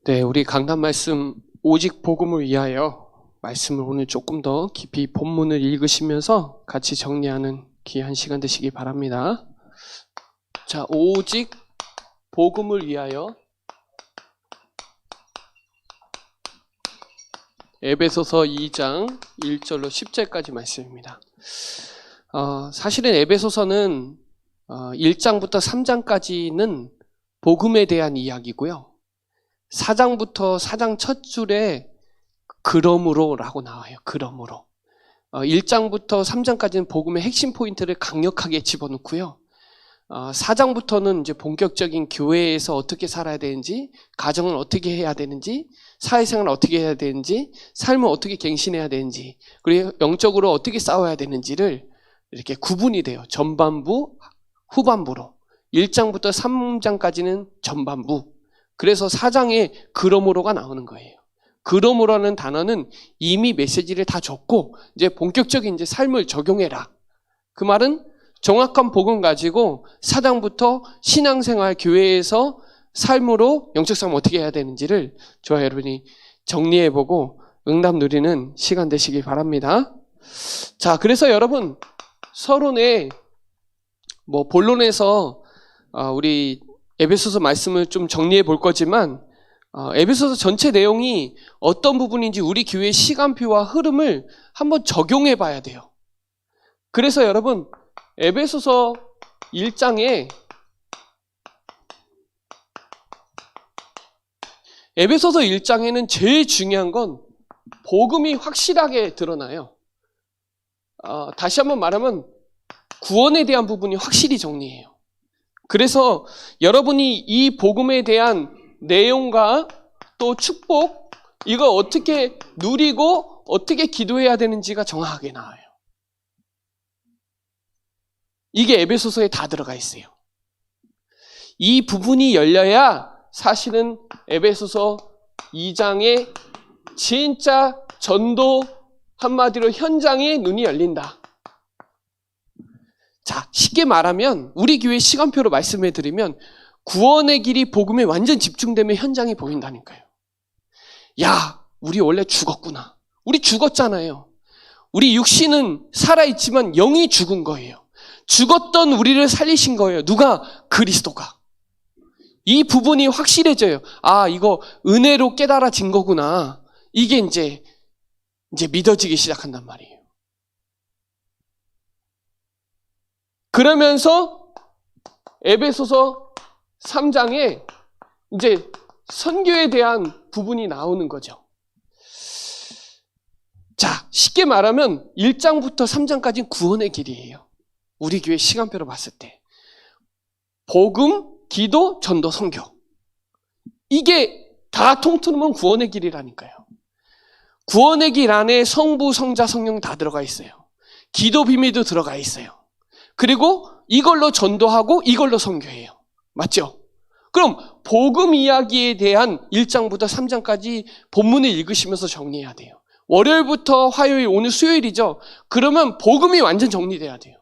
네, 우리 강단 말씀 오직 복음을 위하여 말씀을 오늘 조금 더 깊이 본문을 읽으시면서 같이 정리하는 귀한 시간 되시기 바랍니다. 자, 오직 복음을 위하여 에베소서 2장 1절로 10절까지 말씀입니다. 사실은 에베소서는 1장부터 3장까지는 복음에 대한 이야기고요. 4장부터 4장 첫 줄에 그러므로 라고 나와요. 그러므로. 1장부터 3장까지는 복음의 핵심 포인트를 강력하게 집어넣고요. 4장부터는 이제 본격적인 교회에서 어떻게 살아야 되는지, 가정을 어떻게 해야 되는지, 사회생활을 어떻게 해야 되는지, 삶을 어떻게 갱신해야 되는지, 그리고 영적으로 어떻게 싸워야 되는지를 이렇게 구분이 돼요. 전반부, 후반부로. 1장부터 3장까지는 전반부. 그래서 4장에 그러므로가 나오는 거예요. 그러므로라는 단어는 이미 메시지를 다 줬고 이제 본격적인 이제 삶을 적용해라. 그 말은 정확한 복음 가지고 4장부터 신앙생활 교회에서 삶으로 영적 삶을 어떻게 해야 되는지를 저와 여러분이 정리해보고 응답 누리는 시간 되시길 바랍니다. 자, 그래서 여러분 서론에 본론에서 우리 에베소서 말씀을 좀 정리해 볼 거지만 에베소서 전체 내용이 어떤 부분인지 우리 교회의 시간표와 흐름을 한번 적용해 봐야 돼요. 그래서 여러분 에베소서 1장에 에베소서 1장에는 제일 중요한 건 복음이 확실하게 드러나요. 다시 한번 말하면 구원에 대한 부분이 확실히 정리해요. 그래서 여러분이 이 복음에 대한 내용과 또 축복, 이거 어떻게 누리고 어떻게 기도해야 되는지가 정확하게 나와요. 이게 에베소서에 다 들어가 있어요. 이 부분이 열려야 사실은 에베소서 2장의 진짜 전도, 한마디로 현장에 눈이 열린다. 자, 쉽게 말하면 우리 교회 시간표로 말씀해 드리면 구원의 길이 복음에 완전 집중되면 현장이 보인다니까요. 야, 우리 원래 죽었구나. 우리 죽었잖아요. 우리 육신은 살아있지만 영이 죽은 거예요. 죽었던 우리를 살리신 거예요. 누가? 그리스도가. 이 부분이 확실해져요. 아, 이거 은혜로 깨달아진 거구나. 이게 이제 믿어지기 시작한단 말이에요. 그러면서 에베소서 3장에 이제 선교에 대한 부분이 나오는 거죠. 자, 쉽게 말하면 1장부터 3장까지는 구원의 길이에요. 우리 교회 시간표로 봤을 때. 복음, 기도, 전도, 선교. 이게 다 통틀으면 구원의 길이라니까요. 구원의 길 안에 성부, 성자, 성령 다 들어가 있어요. 기도 비밀도 들어가 있어요. 그리고 이걸로 전도하고 이걸로 선교해요. 맞죠? 그럼 복음 이야기에 대한 1장부터 3장까지 본문을 읽으시면서 정리해야 돼요. 월요일부터 화요일, 오늘 수요일이죠. 그러면 복음이 완전 정리돼야 돼요.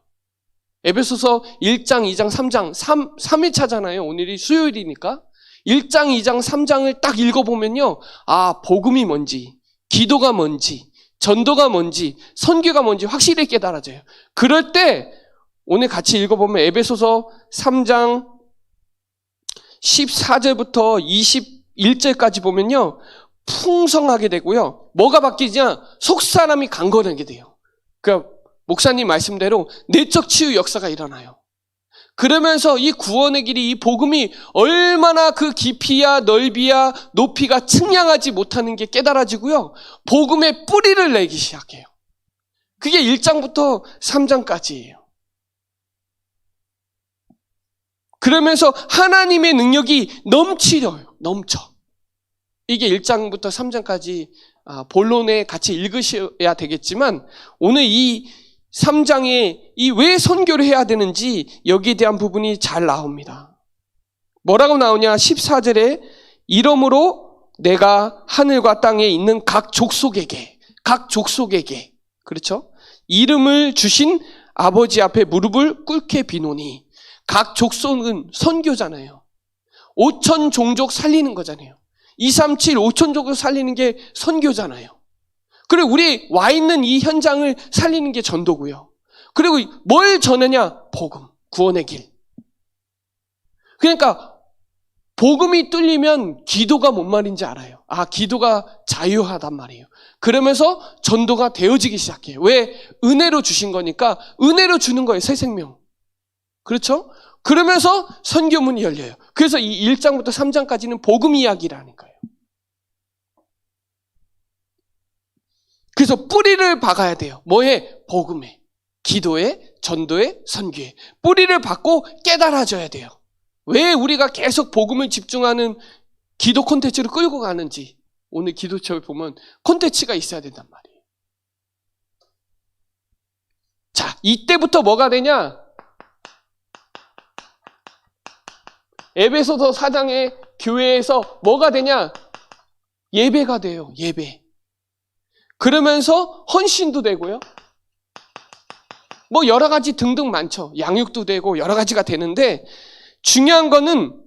에베소서 1장, 2장, 3장, 3일차잖아요. 오늘이 수요일이니까. 1장, 2장, 3장을 딱 읽어보면요. 아, 복음이 뭔지, 기도가 뭔지, 전도가 뭔지, 선교가 뭔지 확실히 깨달아져요. 그럴 때 오늘 같이 읽어보면 에베소서 3장 14절부터 21절까지 보면요. 풍성하게 되고요. 뭐가 바뀌냐? 속사람이 강건하게 돼요. 그러니까 목사님 말씀대로 내적 치유 역사가 일어나요. 그러면서 이 구원의 길이, 이 복음이 얼마나 그 깊이야 넓이야 높이가 측량하지 못하는 게 깨달아지고요. 복음의 뿌리를 내기 시작해요. 그게 1장부터 3장까지예요. 그러면서 하나님의 능력이 넘쳐. 이게 1장부터 3장까지 본론에 같이 읽으셔야 되겠지만 오늘 이 3장에 이 왜 선교를 해야 되는지 여기에 대한 부분이 잘 나옵니다. 뭐라고 나오냐? 14절에 이러므로 내가 하늘과 땅에 있는 각 족속에게 그렇죠? 이름을 주신 아버지 앞에 무릎을 꿇게 비노니 각 족속은 선교잖아요. 5천 종족 살리는 거잖아요. 237 5천 종족 살리는 게 선교잖아요. 그리고 우리 와 있는 이 현장을 살리는 게 전도고요. 그리고 뭘 전하냐? 복음, 구원의 길. 그러니까 복음이 뚫리면 기도가 뭔 말인지 알아요. 아, 기도가 자유하단 말이에요. 그러면서 전도가 되어지기 시작해요. 왜? 은혜로 주신 거니까 은혜로 주는 거예요. 새 생명. 그렇죠? 그러면서 선교문이 열려요. 그래서 이 1장부터 3장까지는 복음 이야기라는 거예요. 그래서 뿌리를 박아야 돼요. 뭐에? 복음에, 기도에, 전도에, 선교에. 뿌리를 박고 깨달아져야 돼요. 왜 우리가 계속 복음을 집중하는 기도 콘텐츠를 끌고 가는지 오늘 기도처에 보면 콘텐츠가 있어야 된단 말이에요. 자, 이때부터 뭐가 되냐? 에베소서 4장의 교회에서 뭐가 되냐? 예배가 돼요. 예배. 그러면서 헌신도 되고요. 뭐 여러 가지 등등 많죠. 양육도 되고 여러 가지가 되는데 중요한 거는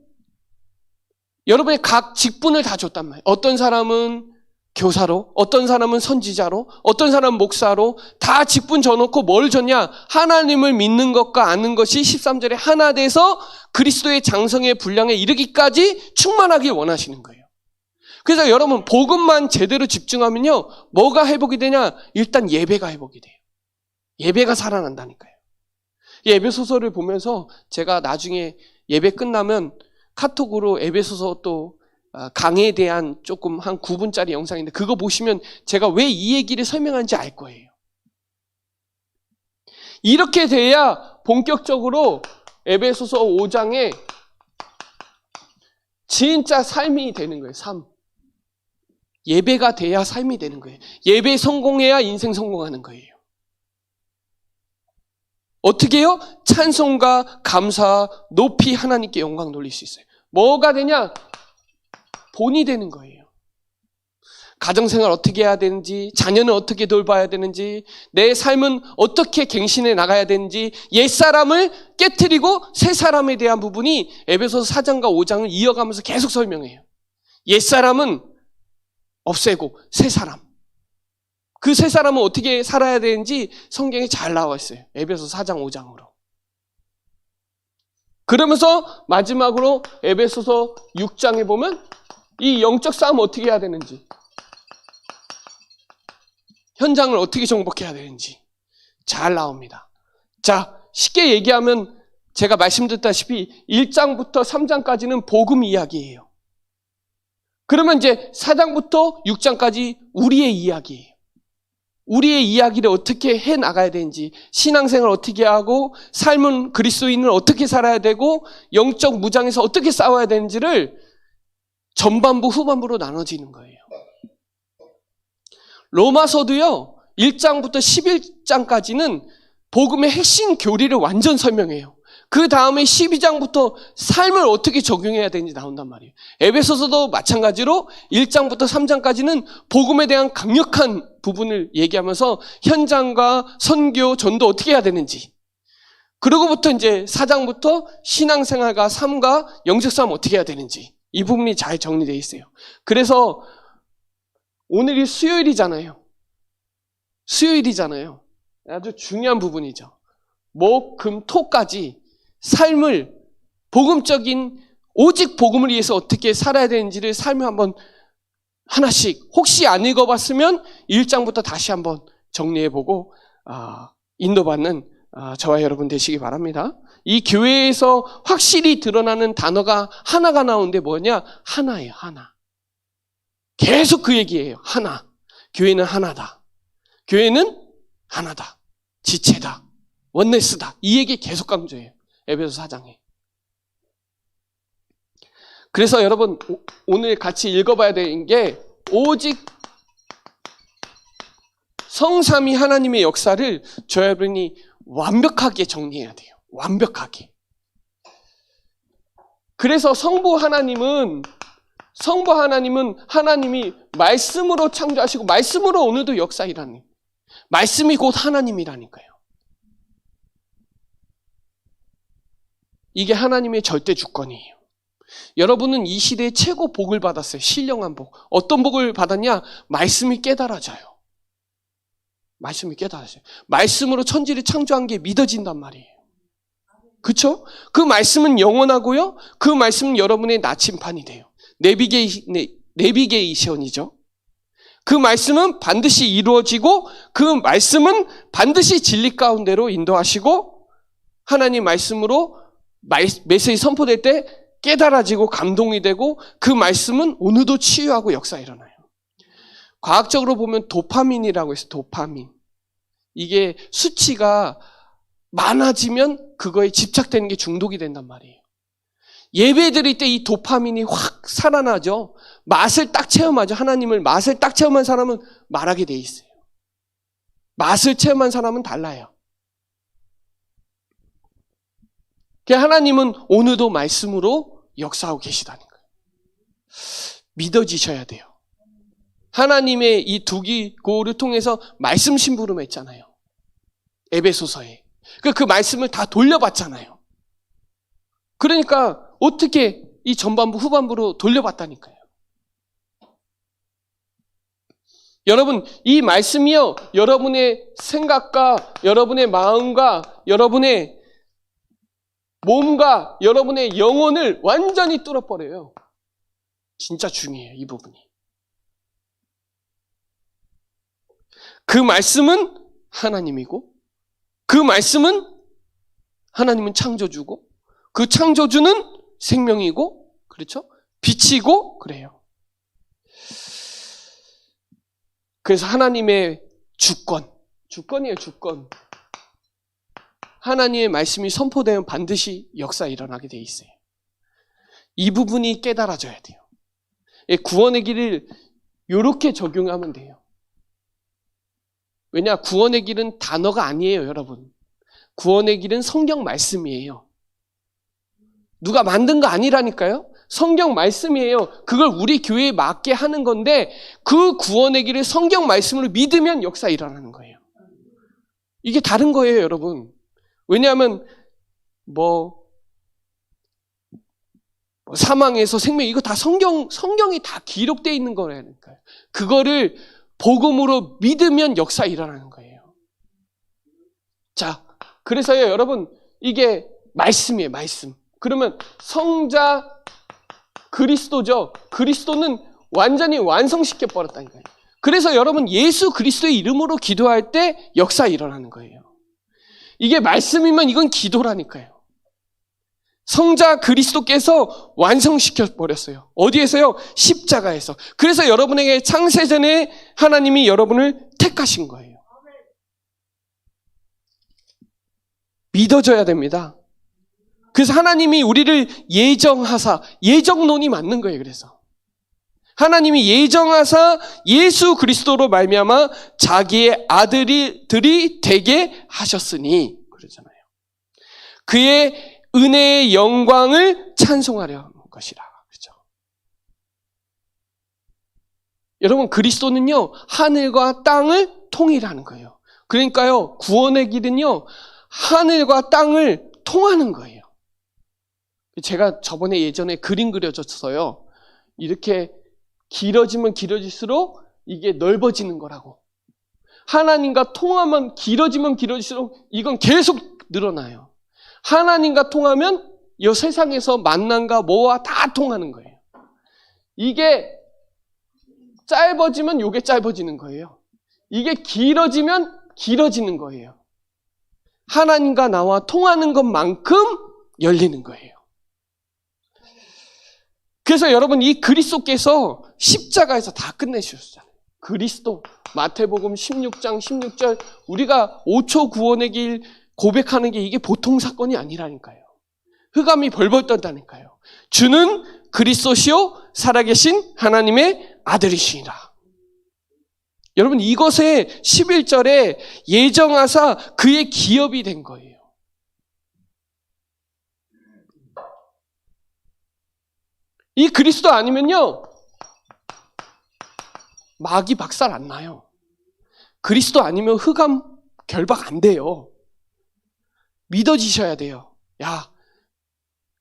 여러분의 각 직분을 다 줬단 말이에요. 어떤 사람은 교사로, 어떤 사람은 선지자로, 어떤 사람은 목사로 다 직분 줘놓고 뭘 줬냐? 하나님을 믿는 것과 아는 것이 13절에 하나 돼서 그리스도의 장성의 분량에 이르기까지 충만하길 원하시는 거예요. 그래서 여러분 복음만 제대로 집중하면요. 뭐가 회복이 되냐? 일단 예배가 회복이 돼요. 예배가 살아난다니까요. 에베소서를 보면서 제가 나중에 예배 끝나면 카톡으로 에베소서 또 강에 대한 조금 한 9분짜리 영상인데 그거 보시면 제가 왜 이 얘기를 설명하는지 알 거예요. 이렇게 돼야 본격적으로 에베소서 5장에 진짜 삶이 되는 거예요. 삶. 예배가 돼야 삶이 되는 거예요. 예배 성공해야 인생 성공하는 거예요. 어떻게 해요? 찬송과 감사, 높이 하나님께 영광 돌릴 수 있어요. 뭐가 되냐? 본이 되는 거예요. 가정생활 어떻게 해야 되는지, 자녀는 어떻게 돌봐야 되는지, 내 삶은 어떻게 갱신해 나가야 되는지, 옛사람을 깨트리고 새 사람에 대한 부분이 에베소서 4장과 5장을 이어가면서 계속 설명해요. 옛사람은 없애고 새 사람. 그 새 사람은 어떻게 살아야 되는지 성경에 잘 나와 있어요. 에베소서 4장 5장으로. 그러면서 마지막으로 에베소서 6장에 보면 이 영적 싸움 어떻게 해야 되는지, 현장을 어떻게 정복해야 되는지 잘 나옵니다. 자, 쉽게 얘기하면 제가 말씀드렸다시피 1장부터 3장까지는 복음 이야기예요. 그러면 이제 4장부터 6장까지 우리의 이야기예요. 우리의 이야기를 어떻게 해 나가야 되는지, 신앙생활을 어떻게 하고, 삶은 그리스도인을 어떻게 살아야 되고, 영적 무장에서 어떻게 싸워야 되는지를 전반부, 후반부로 나눠지는 거예요. 로마서도요, 1장부터 11장까지는 복음의 핵심 교리를 완전 설명해요. 그 다음에 12장부터 삶을 어떻게 적용해야 되는지 나온단 말이에요. 에베소서도 마찬가지로 1장부터 3장까지는 복음에 대한 강력한 부분을 얘기하면서 현장과 선교, 전도 어떻게 해야 되는지, 그러고부터 이제 4장부터 신앙생활과 삶과 영적 싸움 어떻게 해야 되는지 이 부분이 잘 정리되어 있어요. 그래서 오늘이 수요일이잖아요. 수요일이잖아요. 아주 중요한 부분이죠. 목, 금, 토까지 삶을 복음적인 오직 복음을 위해서 어떻게 살아야 되는지를 삶을 한번 하나씩 혹시 안 읽어봤으면 1장부터 다시 한번 정리해보고 인도받는 저와 여러분 되시기 바랍니다. 이 교회에서 확실히 드러나는 단어가 하나가 나오는데 뭐냐? 하나예요. 하나. 계속 그 얘기예요. 하나. 교회는 하나다. 교회는 하나다. 지체다. 원네스다. 이 얘기 계속 강조해요. 에베소 4장에. 그래서 여러분 오늘 같이 읽어봐야 되는 게 오직 성삼위 하나님의 역사를 저 여러분이 완벽하게 정리해야 돼요. 완벽하게. 그래서 성부 하나님은 하나님이 말씀으로 창조하시고 말씀으로 오늘도 역사이라니. 말씀이 곧 하나님이라니까요. 이게 하나님의 절대 주권이에요. 여러분은 이 시대에 최고 복을 받았어요. 신령한 복. 어떤 복을 받았냐? 말씀이 깨달아져요. 말씀이 깨달아져요. 말씀으로 천지를 창조한 게 믿어진단 말이에요. 그렇죠? 그 말씀은 영원하고요. 그 말씀은 여러분의 나침판이 돼요. 내비게이션이죠. 그 말씀은 반드시 이루어지고 그 말씀은 반드시 진리 가운데로 인도하시고 하나님 말씀으로 메시지 선포될 때 깨달아지고 감동이 되고 그 말씀은 오늘도 치유하고 역사 일어나요. 과학적으로 보면 도파민이라고 해서 도파민. 이게 수치가 많아지면 그거에 집착되는 게 중독이 된단 말이에요. 예배 드릴 때 이 도파민이 확 살아나죠. 맛을 딱 체험하죠. 하나님을 맛을 딱 체험한 사람은 말하게 돼 있어요. 맛을 체험한 사람은 달라요. 하나님은 오늘도 말씀으로 역사하고 계시다는 거예요. 믿어지셔야 돼요. 하나님의 이 두기고를 통해서 말씀 심부름 했잖아요. 에베소서에. 그 말씀을 다 돌려봤잖아요. 그러니까 어떻게 이 전반부 후반부로 돌려봤다니까요. 여러분, 이 말씀이요, 여러분의 생각과 여러분의 마음과 여러분의 몸과 여러분의 영혼을 완전히 뚫어버려요. 진짜 중요해요, 이 부분이. 그 말씀은 하나님이고 그 말씀은 하나님은 창조주고 그 창조주는 생명이고 그렇죠? 빛이고 그래요. 그래서 하나님의 주권이에요, 주권. 하나님의 말씀이 선포되면 반드시 역사 일어나게 돼 있어요. 이 부분이 깨달아져야 돼요. 구원의 길을 이렇게 적용하면 돼요. 왜냐? 구원의 길은 단어가 아니에요, 여러분. 구원의 길은 성경 말씀이에요. 누가 만든 거 아니라니까요. 성경 말씀이에요. 그걸 우리 교회에 맞게 하는 건데 그 구원의 길을 성경 말씀으로 믿으면 역사 일어나는 거예요. 이게 다른 거예요, 여러분. 왜냐하면 사망에서 생명 이거 다 성경이 다 기록되어 있는 거라니까요. 그거를 복음으로 믿으면 역사 일어나는 거예요. 자, 그래서요, 여러분, 이게 말씀이에요, 말씀. 그러면 성자 그리스도죠. 그리스도는 완전히 완성시켜 버렸다니까요. 그래서 여러분, 예수 그리스도의 이름으로 기도할 때 역사 일어나는 거예요. 이게 말씀이면 이건 기도라니까요. 성자 그리스도께서 완성시켜 버렸어요. 어디에서요? 십자가에서. 그래서 여러분에게 창세전에 하나님이 여러분을 택하신 거예요. 믿어줘야 됩니다. 그래서 하나님이 우리를 예정하사, 예정론이 맞는 거예요. 그래서 하나님이 예정하사 예수 그리스도로 말미암아 자기의 아들들이 되게 하셨으니 그러잖아요. 그의 은혜의 영광을 찬송하려는 것이라. 그렇죠? 여러분, 그리스도는요, 하늘과 땅을 통일하는 거예요. 그러니까요, 구원의 길은요, 하늘과 땅을 통하는 거예요. 제가 저번에 예전에 그림 그려줬어요. 이렇게 길어지면 길어질수록 이게 넓어지는 거라고. 하나님과 통하면 길어지면 길어질수록 이건 계속 늘어나요. 하나님과 통하면 이 세상에서 만남과 뭐와 다 통하는 거예요. 이게 짧아지면 이게 짧아지는 거예요. 이게 길어지면 길어지는 거예요. 하나님과 나와 통하는 것만큼 열리는 거예요. 그래서 여러분, 이 그리스도께서 십자가에서 다 끝내주셨잖아요. 그리스도, 마태복음 16장 16절, 우리가 5초 구원의 길 고백하는 게 이게 보통 사건이 아니라니까요. 흑암이 벌벌 떤다니까요. 주는 그리스도시요 살아계신 하나님의 아들이시니라. 여러분, 이것에 11절에 예정하사 그의 기업이 된 거예요. 이 그리스도 아니면요, 마귀 박살 안 나요. 그리스도 아니면 흑암 결박 안 돼요. 믿어지셔야 돼요. 야,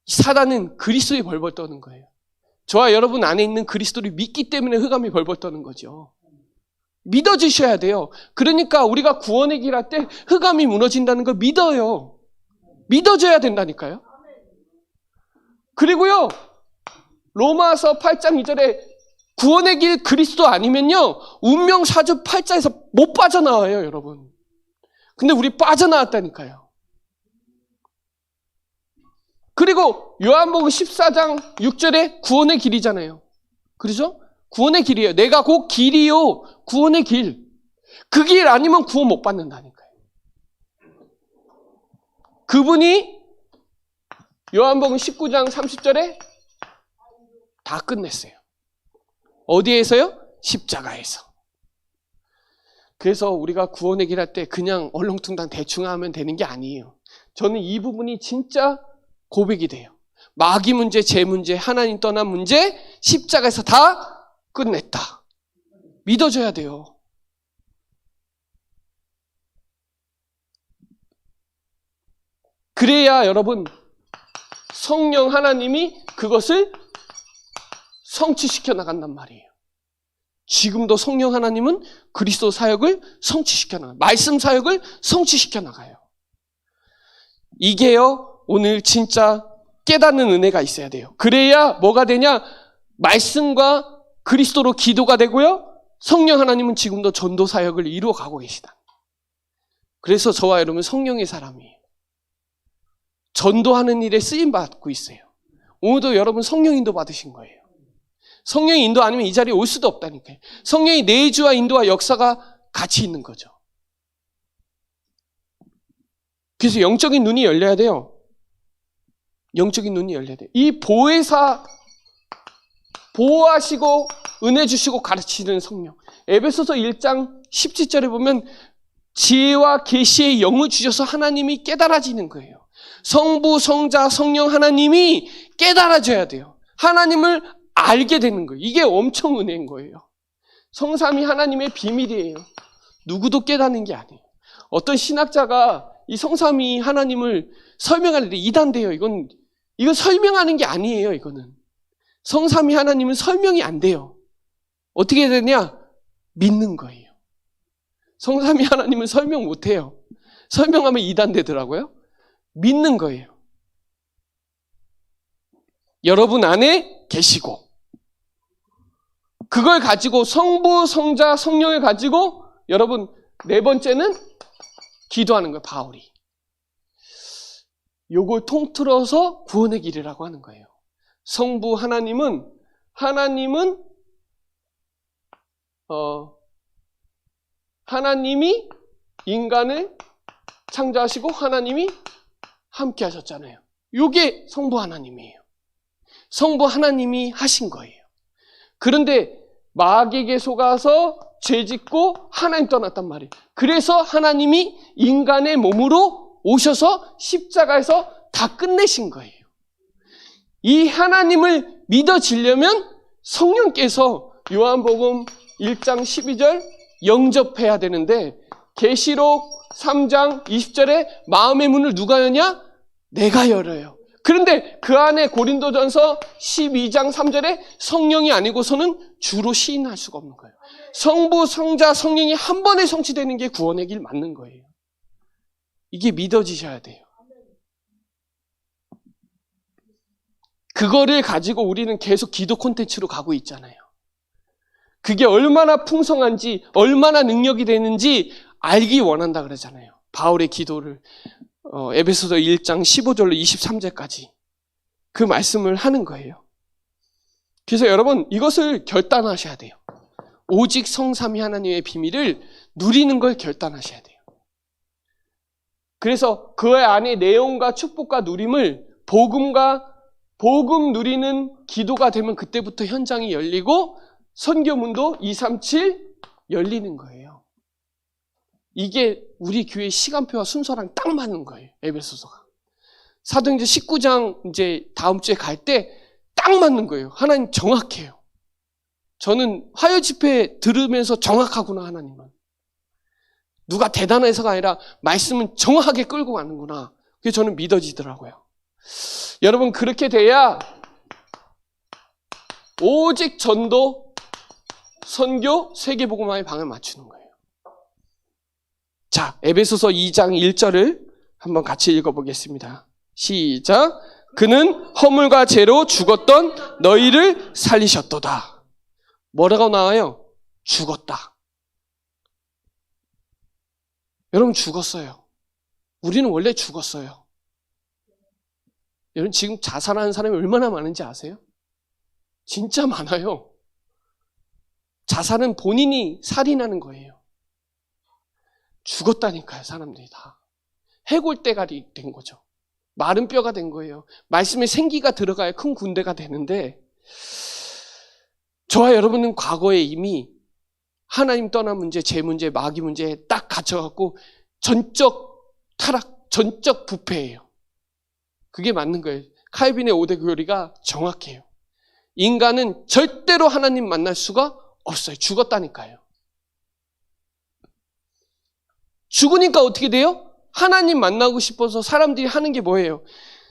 사단은 그리스도에 벌벌 떠는 거예요. 저와 여러분 안에 있는 그리스도를 믿기 때문에 흑암이 벌벌 떠는 거죠. 믿어주셔야 돼요. 그러니까 우리가 구원의 길 할 때 흑암이 무너진다는 걸 믿어요. 믿어줘야 된다니까요. 그리고요, 로마서 8장 2절에 구원의 길 그리스도 아니면요, 운명사주 8자에서 못 빠져나와요, 여러분. 근데 우리 빠져나왔다니까요. 그리고 요한복음 14장 6절에 구원의 길이잖아요. 그렇죠? 구원의 길이에요. 내가 곧 길이요, 구원의 길. 그 길 아니면 구원 못 받는다니까요. 그분이 요한복음 19장 30절에 다 끝냈어요. 어디에서요? 십자가에서. 그래서 우리가 구원의 길 할 때 그냥 얼렁뚱땅 대충 하면 되는 게 아니에요. 저는 이 부분이 진짜 고백이 돼요. 마귀 문제, 제 문제, 하나님 떠난 문제, 십자가에서 다 끝냈다. 믿어줘야 돼요. 그래야 여러분, 성령 하나님이 그것을 성취시켜 나간단 말이에요. 지금도 성령 하나님은 그리스도 사역을 성취시켜 나가요. 말씀 사역을 성취시켜 나가요. 이게요, 오늘 진짜 깨닫는 은혜가 있어야 돼요. 그래야 뭐가 되냐? 말씀과 그리스도로 기도가 되고요, 성령 하나님은 지금도 전도 사역을 이루어 가고 계시다. 그래서 저와 여러분 성령의 사람이에요. 전도하는 일에 쓰임 받고 있어요. 오늘도 여러분 성령 인도 받으신 거예요. 성령의 인도 아니면 이 자리에 올 수도 없다니까요. 성령의 내주와 인도와 역사가 같이 있는 거죠. 그래서 영적인 눈이 열려야 돼요. 영적인 눈이 열려야 돼요. 이 보혜사, 보호하시고 은혜 주시고 가르치는 성령. 에베소서 1장 17절에 보면 지혜와 계시의 영을 주셔서 하나님이 깨달아지는 거예요. 성부, 성자, 성령 하나님이 깨달아져야 돼요. 하나님을 알게 되는 거예요. 이게 엄청 은혜인 거예요. 성삼위 하나님의 비밀이에요. 누구도 깨닫는 게 아니에요. 어떤 신학자가 이 성삼위 하나님을 설명하는데 이단돼요. 이건 설명하는 게 아니에요. 이거는 성삼위 하나님은 설명이 안 돼요. 어떻게 해야 되냐? 믿는 거예요. 성삼위 하나님은 설명 못 해요. 설명하면 이단되더라고요. 믿는 거예요. 여러분 안에 계시고 그걸 가지고 성부, 성자, 성령을 가지고 여러분 네 번째는 기도하는 거예요. 바울이. 요걸 통틀어서 구원의 길이라고 하는 거예요. 성부 하나님은 하나님이 인간을 창조하시고 하나님이 함께 하셨잖아요. 요게 성부 하나님이에요. 성부 하나님이 하신 거예요. 그런데 마귀에게 속아서 죄짓고 하나님 떠났단 말이에요. 그래서 하나님이 인간의 몸으로 오셔서 십자가에서 다 끝내신 거예요. 이 하나님을 믿어지려면 성령께서 요한복음 1장 12절 영접해야 되는데 계시록 3장 20절에 마음의 문을 누가 여냐? 내가 열어요. 그런데 그 안에 고린도전서 12장 3절에 성령이 아니고서는 주로 시인할 수가 없는 거예요. 성부, 성자, 성령이 한 번에 성취되는 게 구원의 길 맞는 거예요. 이게 믿어지셔야 돼요. 그거를 가지고 우리는 계속 기도 콘텐츠로 가고 있잖아요. 그게 얼마나 풍성한지, 얼마나 능력이 되는지 알기 원한다 그러잖아요. 바울의 기도를 에베소서 1장 15절로 23절까지 그 말씀을 하는 거예요. 그래서 여러분 이것을 결단하셔야 돼요. 오직 성삼위 하나님의 비밀을 누리는 걸 결단하셔야 돼요. 그래서 그 안에 내용과 축복과 누림을 복음 누리는 기도가 되면 그때부터 현장이 열리고 선교문도 237 열리는 거예요. 이게 우리 교회 시간표와 순서랑 딱 맞는 거예요. 에베소서가. 사도행전 19장 이제 다음 주에 갈 때 딱 맞는 거예요. 하나님 정확해요. 저는 화요 집회 들으면서 정확하구나 하나님은. 누가 대단해서가 아니라 말씀은 정확하게 끌고 가는구나. 그게 저는 믿어지더라고요. 여러분, 그렇게 돼야 오직 전도, 선교, 세계복음화의 방을 맞추는 거예요. 자, 에베소서 2장 1절을 한번 같이 읽어보겠습니다. 시작. 그는 허물과 죄로 죽었던 너희를 살리셨도다. 뭐라고 나와요? 죽었다. 여러분, 죽었어요. 우리는 원래 죽었어요. 여러분, 지금 자살하는 사람이 얼마나 많은지 아세요? 진짜 많아요. 자살은 본인이 살인하는 거예요. 죽었다니까요, 사람들이 다. 해골대가리 된 거죠. 마른 뼈가 된 거예요. 말씀에 생기가 들어가야 큰 군대가 되는데, 저와 여러분은 과거에 이미 하나님 떠난 문제, 죄 문제, 마귀 문제에 딱 갇혀갖고 전적 타락, 전적 부패예요. 그게 맞는 거예요. 칼빈의 5대 교리가 정확해요. 인간은 절대로 하나님 만날 수가 없어요. 죽었다니까요. 죽으니까 어떻게 돼요? 하나님 만나고 싶어서 사람들이 하는 게 뭐예요?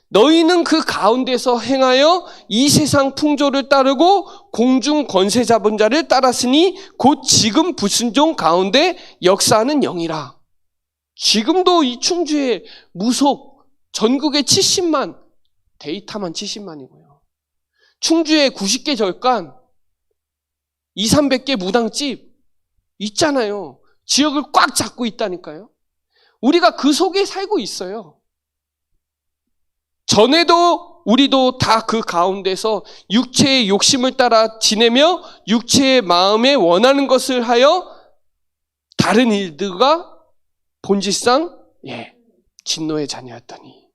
너희는 그 가운데서 행하여 이 세상 풍조를 따르고 공중 권세 잡은 자를 따랐으니 곧 지금 불순종 가운데 역사하는 영이라. 지금도 이 충주에 무속 전국에 70만, 데이터만 70만이고요. 충주에 90개 절간, 200~300개 무당집 있잖아요. 지역을 꽉 잡고 있다니까요. 우리가 그 속에 살고 있어요. 전에도 우리도 다 그 가운데서 육체의 욕심을 따라 지내며 육체의 마음에 원하는 것을 하여 다른 일들과 본질상 진노의 자녀였더니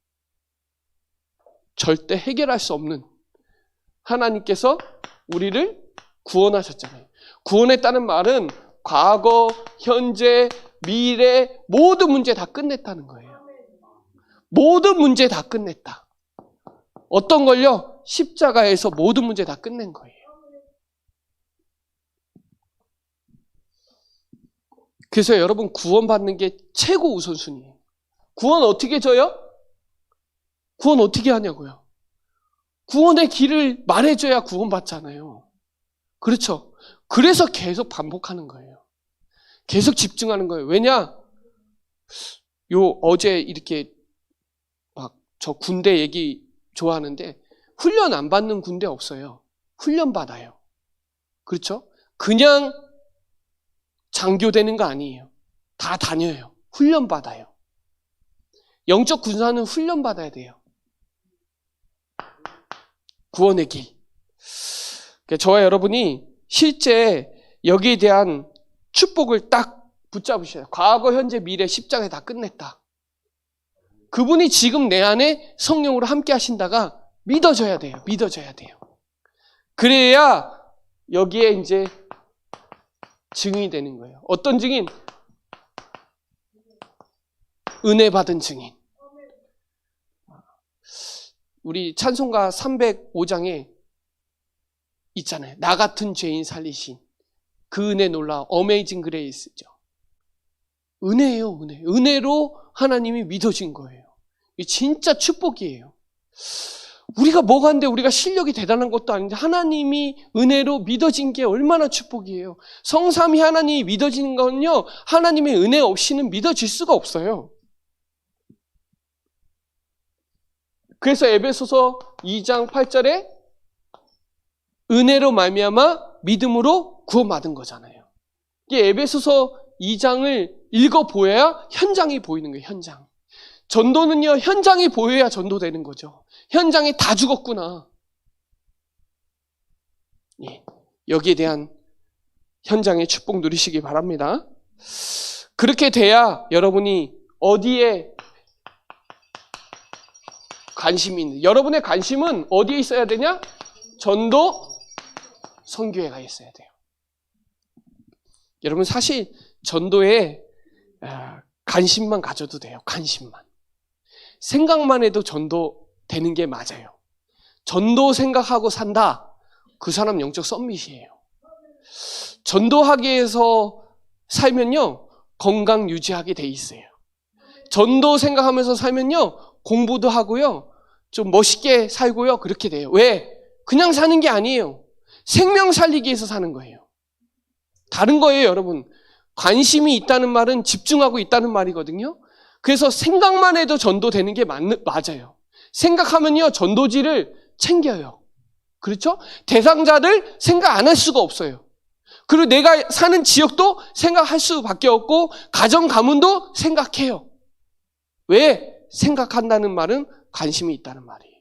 절대 해결할 수 없는 하나님께서 우리를 구원하셨잖아요. 구원했다는 말은 과거, 현재, 미래 모든 문제 다 끝냈다는 거예요. 모든 문제 다 끝냈다. 어떤 걸요? 십자가에서 모든 문제 다 끝낸 거예요. 그래서 여러분, 구원받는 게 최고 우선순위예요. 구원 어떻게 줘요? 구원 어떻게 하냐고요? 구원의 길을 말해줘야 구원받잖아요. 그렇죠? 그래서 계속 반복하는 거예요. 계속 집중하는 거예요. 왜냐? 어제 이렇게 막 저 군대 얘기 좋아하는데 훈련 안 받는 군대 없어요. 훈련 받아요. 그렇죠? 그냥 장교되는 거 아니에요. 다 다녀요. 훈련 받아요. 영적 군사는 훈련 받아야 돼요. 구원의 길. 저와 여러분이 실제 여기에 대한 축복을 딱 붙잡으셔야 돼요. 과거, 현재, 미래 십자가에 다 끝냈다. 그분이 지금 내 안에 성령으로 함께 하신다가 믿어져야 돼요. 믿어져야 돼요. 그래야 여기에 이제 증인이 되는 거예요. 어떤 증인? 은혜 받은 증인. 우리 찬송가 305장에 있잖아요. 나 같은 죄인 살리신 그 은혜 놀라 어메이징 그레이스죠. 은혜예요, 은혜. 은혜로 하나님이 믿어진 거예요. 이게 진짜 축복이에요. 우리가 뭐가 한데 우리가 실력이 대단한 것도 아닌데 하나님이 은혜로 믿어진 게 얼마나 축복이에요. 성삼위 하나님이 믿어지는 건요, 하나님의 은혜 없이는 믿어질 수가 없어요. 그래서 에베소서 2장 8절에 은혜로 말미암아 믿음으로 구원받은 거잖아요. 이게 에베소서 2장을 읽어보여야 현장이 보이는 거예요. 현장. 전도는요, 현장이 보여야 전도되는 거죠. 현장에 다 죽었구나. 여기에 대한 현장의 축복 누리시기 바랍니다. 그렇게 돼야 여러분이 어디에 관심이 있는, 여러분의 관심은 어디에 있어야 되냐? 전도, 선교에 가 있어야 돼요. 여러분, 사실 전도에 관심만 가져도 돼요. 관심만. 생각만 해도 전도 되는 게 맞아요. 전도 생각하고 산다. 그 사람 영적 썸밋이에요. 전도하기 위해서 살면요, 건강 유지하게 돼 있어요. 전도 생각하면서 살면요, 공부도 하고요, 좀 멋있게 살고요. 그렇게 돼요. 왜? 그냥 사는 게 아니에요. 생명 살리기 위해서 사는 거예요. 다른 거예요, 여러분. 관심이 있다는 말은 집중하고 있다는 말이거든요. 그래서 생각만 해도 전도되는 게 맞아요. 생각하면요, 전도지를 챙겨요. 그렇죠? 대상자들 생각 안 할 수가 없어요. 그리고 내가 사는 지역도 생각할 수밖에 없고 가정 가문도 생각해요. 왜? 생각한다는 말은 관심이 있다는 말이에요.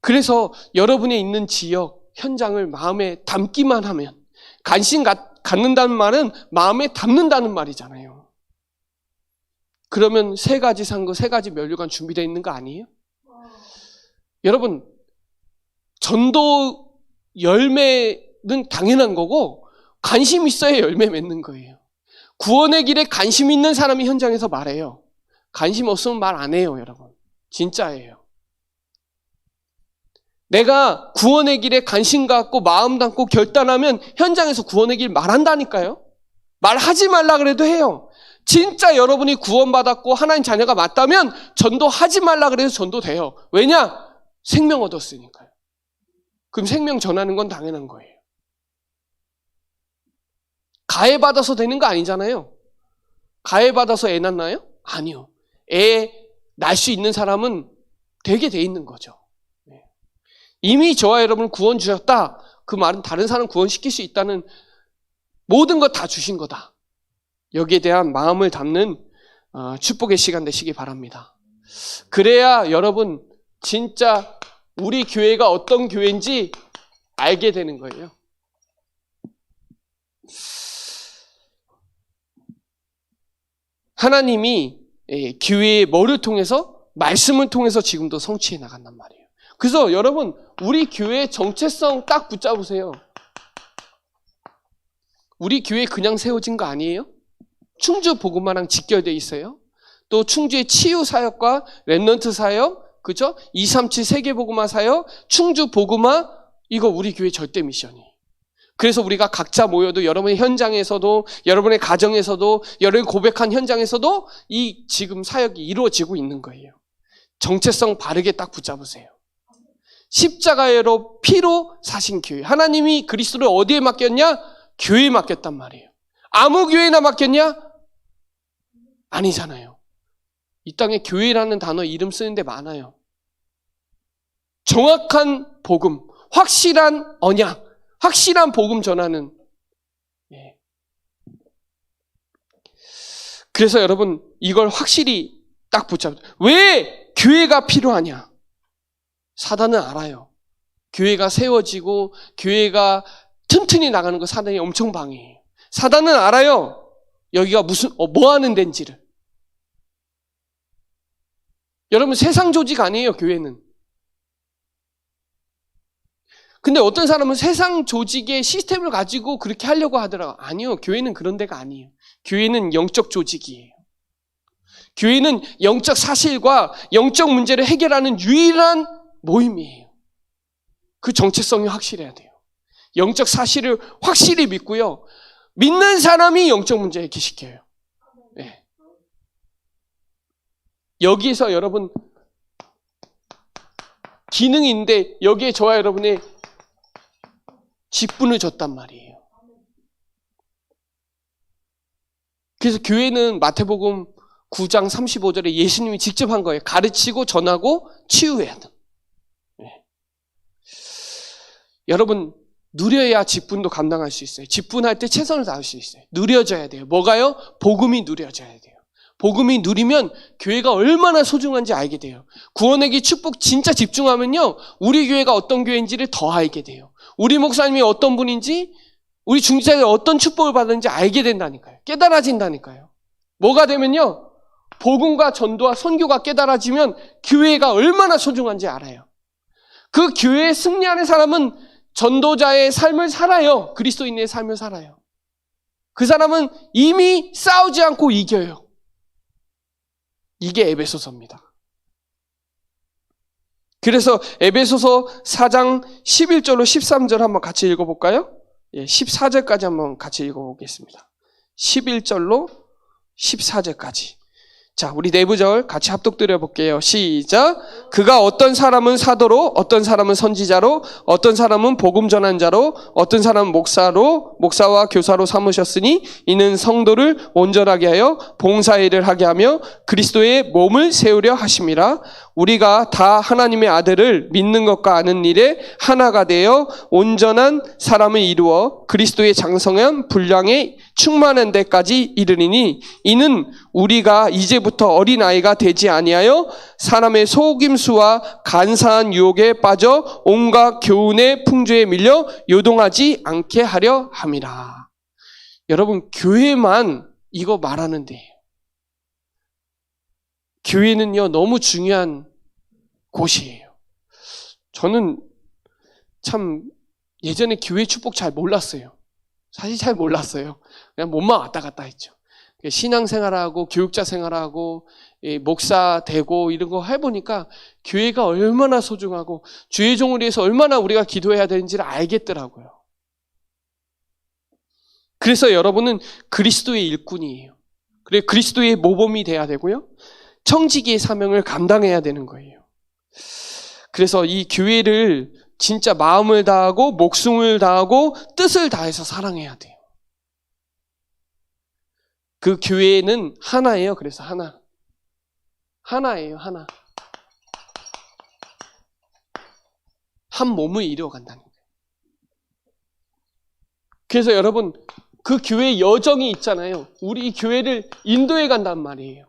그래서 여러분의 있는 지역, 현장을 마음에 담기만 하면, 관심 갖는다는 말은 마음에 담는다는 말이잖아요. 그러면 3가지 산거, 3가지 면류관 준비되어 있는 거 아니에요? 여러분, 전도 열매는 당연한 거고 관심 있어야 열매 맺는 거예요. 구원의 길에 관심 있는 사람이 현장에서 말해요. 관심 없으면 말 안 해요, 여러분. 진짜예요. 내가 구원의 길에 관심 갖고 마음 담고 결단하면 현장에서 구원의 길 말한다니까요. 말하지 말라 그래도 해요. 진짜 여러분이 구원받았고 하나님 자녀가 맞다면 전도하지 말라 그래도 전도돼요. 왜냐? 생명 얻었으니까요. 그럼 생명 전하는 건 당연한 거예요. 가해받아서 되는 거 아니잖아요. 가해받아서 애 낳나요? 아니요. 애 낳을 수 있는 사람은 되게 돼 있는 거죠. 이미 저와 여러분 구원 주셨다. 그 말은 다른 사람 구원시킬 수 있다는 모든 것 다 주신 거다. 여기에 대한 마음을 담는 축복의 시간 되시기 바랍니다. 그래야 여러분 진짜 우리 교회가 어떤 교회인지 알게 되는 거예요. 하나님이 교회의 뭐를 통해서? 말씀을 통해서 지금도 성취해 나간단 말이에요. 그래서 여러분 우리 교회의 정체성 딱 붙잡으세요. 우리 교회 그냥 세워진 거 아니에요? 충주 복음화랑 직결되어 있어요. 또 충주의 치유 사역과 렘넌트 사역, 그죠? 237 세계 복음화 사역, 충주 복음화, 이거 우리 교회 절대 미션이에요. 그래서 우리가 각자 모여도 여러분의 현장에서도, 여러분의 가정에서도, 여러분이 고백한 현장에서도 이 지금 사역이 이루어지고 있는 거예요. 정체성 바르게 딱 붙잡으세요. 십자가로 피로 사신 교회. 하나님이 그리스도를 어디에 맡겼냐? 교회에 맡겼단 말이에요. 아무 교회나 맡겼냐? 아니잖아요. 이 땅에 교회라는 단어 이름 쓰는데 많아요. 정확한 복음, 확실한 언약, 확실한 복음 전하는. 그래서 여러분 이걸 확실히 딱 붙잡아요. 왜 교회가 필요하냐? 사단은 알아요. 교회가 세워지고 교회가 튼튼히 나가는 거 사단이 엄청 방해해요. 사단은 알아요. 여기가 무슨 뭐 하는 데인지를. 여러분 세상 조직 아니에요, 교회는. 근데 어떤 사람은 세상 조직의 시스템을 가지고 그렇게 하려고 하더라고요. 아니요, 교회는 그런 데가 아니에요. 교회는 영적 조직이에요. 교회는 영적 사실과 영적 문제를 해결하는 유일한 모임이에요. 그 정체성이 확실해야 돼요. 영적 사실을 확실히 믿고요. 믿는 사람이 영적 문제 해결시켜요. 네. 여기에서 여러분 기능이 있는데 여기에 저와 여러분의 직분을 줬단 말이에요. 그래서 교회는 마태복음 9장 35절에 예수님이 직접 한 거예요. 가르치고 전하고 치유해야 돼. 네. 여러분 누려야 직분도 감당할 수 있어요. 직분할 때 최선을 다할 수 있어요. 누려져야 돼요. 뭐가요? 복음이 누려져야 돼요. 복음이 누리면 교회가 얼마나 소중한지 알게 돼요. 구원의 길 축복 진짜 집중하면요. 우리 교회가 어떤 교회인지를 더 알게 돼요. 우리 목사님이 어떤 분인지, 우리 중직자가 어떤 축복을 받는지 알게 된다니까요. 깨달아진다니까요. 뭐가 되면요. 복음과 전도와 선교가 깨달아지면 교회가 얼마나 소중한지 알아요. 그 교회에 승리하는 사람은 전도자의 삶을 살아요. 그리스도인의 삶을 살아요. 그 사람은 이미 싸우지 않고 이겨요. 이게 에베소서입니다. 그래서 에베소서 4장 11절로 13절 한번 같이 읽어볼까요? 14절까지 한번 같이 읽어보겠습니다. 11절로 14절까지. 자, 우리 내부절 같이 합독드려 볼게요. 시작. 그가 어떤 사람은 사도로, 어떤 사람은 선지자로, 어떤 사람은 복음 전한 자로, 어떤 사람은 목사와 교사로 삼으셨으니 이는 성도를 온전하게 하여 봉사일을 하게 하며 그리스도의 몸을 세우려 하심이라. 우리가 다 하나님의 아들을 믿는 것과 아는 일에 하나가 되어 온전한 사람을 이루어 그리스도의 장성한 분량에 충만한 데까지 이르리니 이는 우리가 이제부터 어린아이가 되지 아니하여 사람의 속임수와 간사한 유혹에 빠져 온갖 교훈의 풍조에 밀려 요동하지 않게 하려 함이라. 여러분, 교회만 이거 말하는데 교회는요 너무 중요한 곳이에요. 저는 참 예전에 교회 축복 잘 몰랐어요. 사실 잘 몰랐어요. 그냥 몸만 왔다 갔다 했죠. 신앙생활하고 교육자 생활하고 목사 되고 이런 거 해보니까 교회가 얼마나 소중하고 주의 종을 위해서 얼마나 우리가 기도해야 되는지를 알겠더라고요. 그래서 여러분은 그리스도의 일꾼이에요. 그리고 그리스도의 모범이 돼야 되고요. 청지기의 사명을 감당해야 되는 거예요. 그래서 이 교회를 진짜 마음을 다하고 목숨을 다하고 뜻을 다해서 사랑해야 돼요. 그 교회는 하나예요. 그래서 하나예요. 하나. 한 몸을 이루어간다는 거예요. 그래서 여러분 그 교회 여정이 있잖아요. 우리 이 교회를 인도해 간단 말이에요.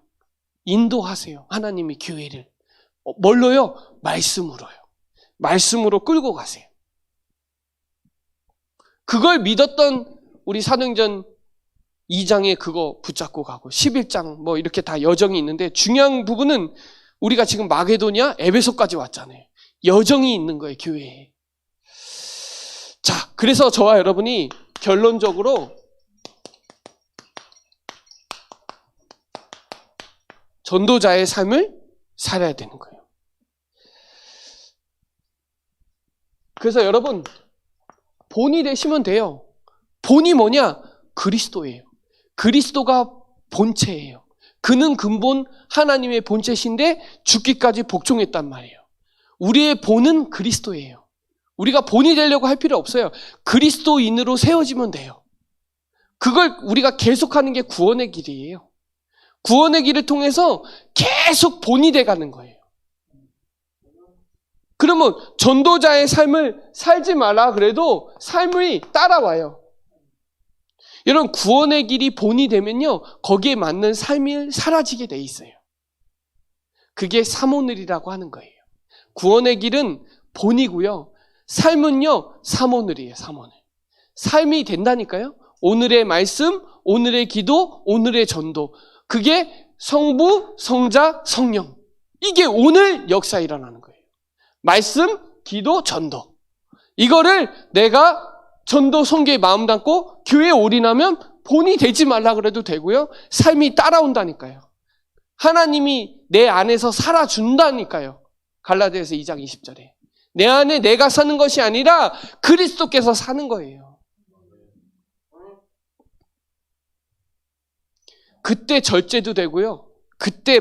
인도하세요. 하나님이 교회를. 뭘로요? 말씀으로요. 말씀으로 끌고 가세요. 그걸 믿었던 우리 사도행전 2장에 그거 붙잡고 가고 11장 뭐 이렇게 다 여정이 있는데 중요한 부분은 우리가 지금 마게도냐 에베소까지 왔잖아요. 여정이 있는 거예요. 교회에. 자, 그래서 저와 여러분이 결론적으로 전도자의 삶을 살아야 되는 거예요. 그래서 여러분 본이 되시면 돼요. 본이 뭐냐? 그리스도예요. 그리스도가 본체예요. 그는 근본 하나님의 본체신데 죽기까지 복종했단 말이에요. 우리의 본은 그리스도예요. 우리가 본이 되려고 할 필요 없어요. 그리스도인으로 세워지면 돼요. 그걸 우리가 계속하는 게 구원의 길이에요. 구원의 길을 통해서 계속 본이 돼가는 거예요. 그러면 전도자의 삶을 살지 마라 그래도 삶이 따라와요. 여러분 구원의 길이 본이 되면요 거기에 맞는 삶이 사라지게 돼 있어요. 그게 삼오늘이라고 하는 거예요. 구원의 길은 본이고요. 삶은요 삼오늘이에요. 삼오늘. 삶이 된다니까요. 오늘의 말씀, 오늘의 기도, 오늘의 전도. 그게 성부, 성자, 성령. 이게 오늘 역사에 일어나는 거예요. 말씀, 기도, 전도. 이거를 내가 전도 선교에 마음 담고 교회에 올인하면 본이 되지 말라 그래도 되고요. 삶이 따라온다니까요. 하나님이 내 안에서 살아준다니까요. 갈라디아서 2장 20절에. 내 안에 내가 사는 것이 아니라 그리스도께서 사는 거예요. 그때 절제도 되고요. 그때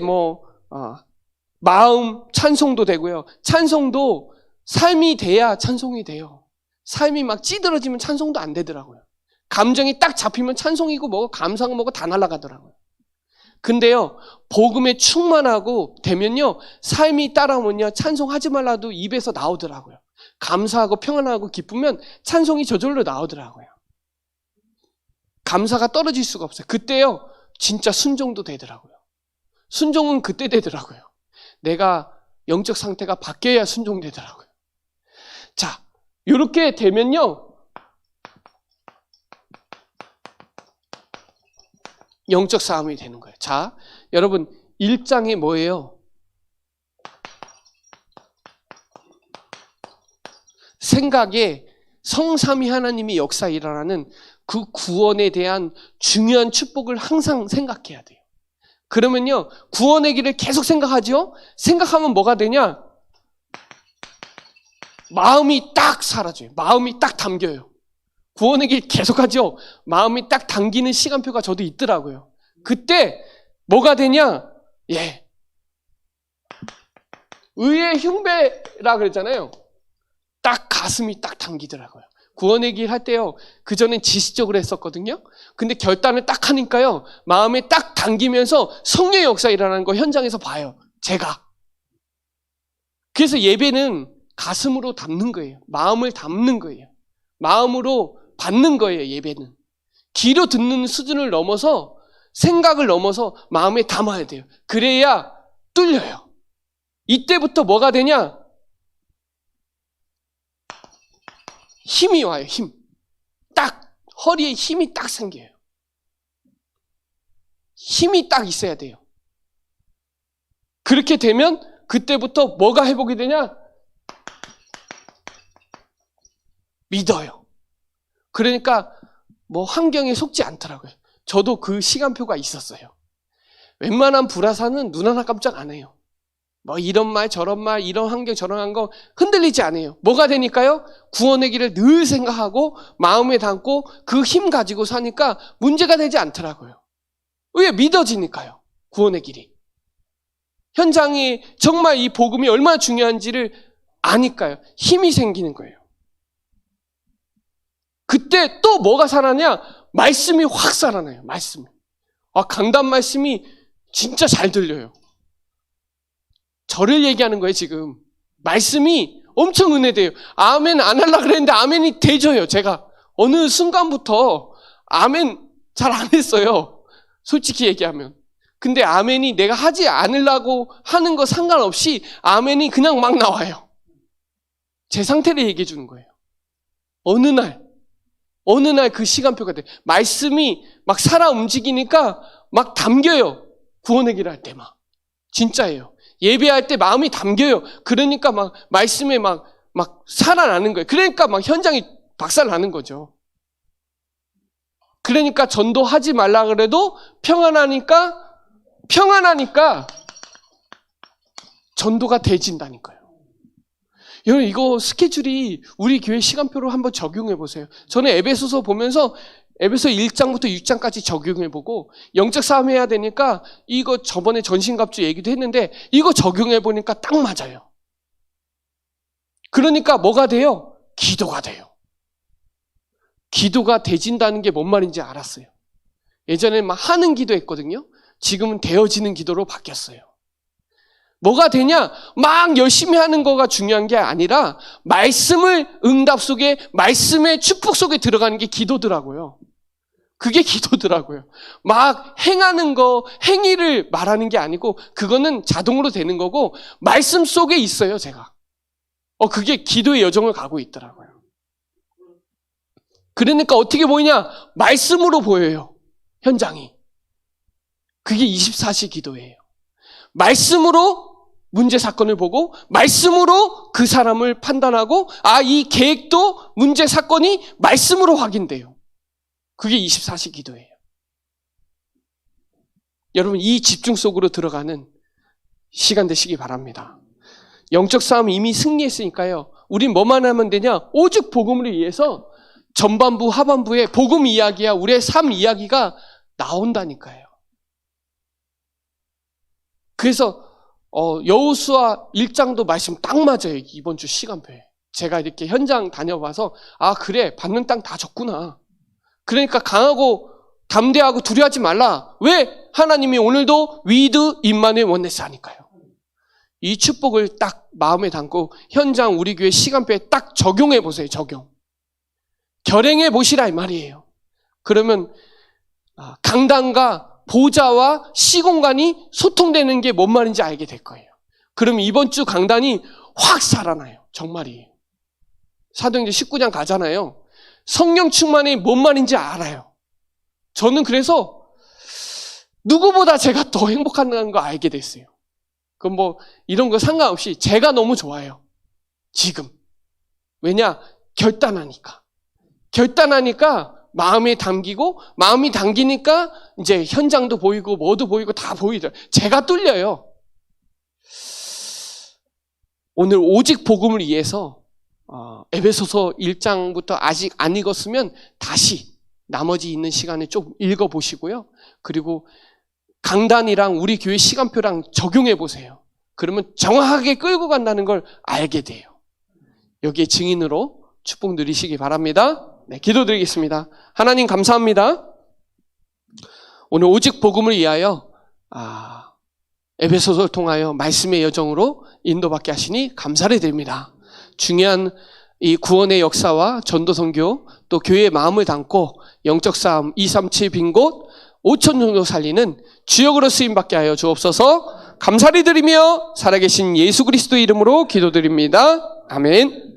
마음 찬송도 되고요. 찬송도 삶이 돼야 찬송이 돼요. 삶이 막 찌들어지면 찬송도 안 되더라고요. 감정이 딱 잡히면 찬송이고 뭐고 감사하고 뭐고 다 날아가더라고요. 근데요, 복음에 충만하고 되면요, 삶이 따라오면요, 찬송하지 말라도 입에서 나오더라고요. 감사하고 평안하고 기쁘면 찬송이 저절로 나오더라고요. 감사가 떨어질 수가 없어요. 그때요, 진짜 순종도 되더라고요. 순종은 그때 되더라고요. 내가 영적 상태가 바뀌어야 순종되더라고요. 자, 이렇게 되면요, 영적 싸움이 되는 거예요. 자, 여러분 1장이 뭐예요? 생각에 성삼위 하나님이 역사에 일어나는 그 구원에 대한 중요한 축복을 항상 생각해야 돼요. 그러면요, 구원의 길을 계속 생각하죠? 생각하면 뭐가 되냐? 마음이 딱 사라져요. 마음이 딱 담겨요. 구원의 길 계속하죠? 마음이 딱 당기는 시간표가 저도 있더라고요. 그때 뭐가 되냐? 예. 의의 흉배라 그랬잖아요. 딱 가슴이 딱 당기더라고요. 구원의 길 할 때요. 그전엔 지식적으로 했었거든요. 근데 결단을 딱 하니까요. 마음에 딱 당기면서 성령의 역사 일어나는 거 현장에서 봐요. 제가. 그래서 예배는 가슴으로 담는 거예요. 마음을 담는 거예요. 마음으로 받는 거예요. 예배는. 귀로 듣는 수준을 넘어서 생각을 넘어서 마음에 담아야 돼요. 그래야 뚫려요. 이때부터 뭐가 되냐? 힘이 와요. 힘. 딱 허리에 힘이 딱 생겨요. 힘이 딱 있어야 돼요. 그렇게 되면 그때부터 뭐가 회복이 되냐? 믿어요. 그러니까 뭐 환경에 속지 않더라고요. 저도 그 시간표가 있었어요. 웬만한 불화사는 눈 하나 깜짝 안 해요. 뭐 이런 말 저런 말 이런 환경 저런 거 흔들리지 않아요. 뭐가 되니까요? 구원의 길을 늘 생각하고 마음에 담고 그 힘 가지고 사니까 문제가 되지 않더라고요. 왜? 믿어지니까요. 구원의 길이. 현장이 정말 이 복음이 얼마나 중요한지를 아니까요. 힘이 생기는 거예요. 그때 또 뭐가 살아나냐? 말씀이 확 살아나요. 말씀이. 강단 말씀이 진짜 잘 들려요. 저를 얘기하는 거예요, 지금. 말씀이 엄청 은혜돼요. 아멘 안 하려고 그랬는데 아멘이 되져요, 제가. 어느 순간부터 아멘 잘 안 했어요. 솔직히 얘기하면. 근데 아멘이 내가 하지 않으려고 하는 거 상관없이 아멘이 그냥 막 나와요. 제 상태를 얘기해 주는 거예요. 어느 날 그 시간표가 돼요. 말씀이 막 살아 움직이니까 막 담겨요. 구원의 길 할 때 막. 진짜예요. 예배할 때 마음이 담겨요. 그러니까 막 말씀에 막 살아나는 거예요. 그러니까 막 현장이 박살나는 거죠. 그러니까 전도하지 말라 그래도 평안하니까 전도가 되진다니까요. 여러분 이거 스케줄이 우리 교회 시간표로 한번 적용해 보세요. 저는 에베소서 보면서 에베소 1장부터 6장까지 적용해보고 영적 싸움 해야 되니까 이거 저번에 전신갑주 얘기도 했는데 이거 적용해보니까 딱 맞아요. 그러니까 뭐가 돼요? 기도가 돼요. 기도가 되진다는 게 뭔 말인지 알았어요. 예전에 막 하는 기도 했거든요. 지금은 되어지는 기도로 바뀌었어요. 뭐가 되냐? 막 열심히 하는 거가 중요한 게 아니라 말씀을 응답 속에 말씀의 축복 속에 들어가는 게 기도더라고요. 그게 기도더라고요. 막 행하는 거, 행위를 말하는 게 아니고 그거는 자동으로 되는 거고 말씀 속에 있어요, 제가. 그게 기도의 여정을 가고 있더라고요. 그러니까 어떻게 보이냐? 말씀으로 보여요, 현장이. 그게 24시 기도예요. 말씀으로 문제 사건을 보고 말씀으로 그 사람을 판단하고 이 계획도 문제 사건이 말씀으로 확인돼요. 그게 24시 기도예요. 여러분 이 집중 속으로 들어가는 시간 되시기 바랍니다. 영적 싸움 이미 승리했으니까요. 우린 뭐만 하면 되냐? 오직 복음을 위해서 전반부 하반부에 복음 이야기야 우리의 삶 이야기가 나온다니까요. 그래서 여호수아 1장도 말씀 딱 맞아요. 이번 주 시간표에. 제가 이렇게 현장 다녀봐서 그래 받는 땅 다 줬구나. 그러니까 강하고 담대하고 두려워하지 말라. 왜? 하나님이 오늘도 위드 임마누엘 원네스 하니까요. 이 축복을 딱 마음에 담고 현장 우리 교회 시간표에 딱 적용해 보세요. 적용. 결행해 보시라 이 말이에요. 그러면 강단과 보좌와 시공간이 소통되는 게 뭔 말인지 알게 될 거예요. 그럼 이번 주 강단이 확 살아나요. 정말이에요. 사도행전 19장 가잖아요. 성령 충만이 뭔 말인지 알아요. 저는 그래서 누구보다 제가 더 행복하다는 거 알게 됐어요. 그럼 뭐 이런 거 상관없이 제가 너무 좋아요. 지금. 왜냐? 결단하니까 마음이 담기고 마음이 담기니까 이제 현장도 보이고 뭐도 보이고 다 보이더라고요. 제가 뚫려요. 오늘 오직 복음을 위해서 에베소서 1장부터 아직 안 읽었으면 다시 나머지 있는 시간에 좀 읽어보시고요. 그리고 강단이랑 우리 교회 시간표랑 적용해 보세요. 그러면 정확하게 끌고 간다는 걸 알게 돼요. 여기에 증인으로 축복 누리시기 바랍니다. 네, 기도드리겠습니다. 하나님 감사합니다. 오늘 오직 복음을 위하여 에베소서를 통하여 말씀의 여정으로 인도받게 하시니 감사를 드립니다. 중요한 이 구원의 역사와 전도 선교 또 교회의 마음을 담고 영적 싸움 237 빈 곳 5천 정도 살리는 주역으로 쓰임받게 하여 주옵소서. 감사를 드리며 살아계신 예수 그리스도 이름으로 기도드립니다. 아멘.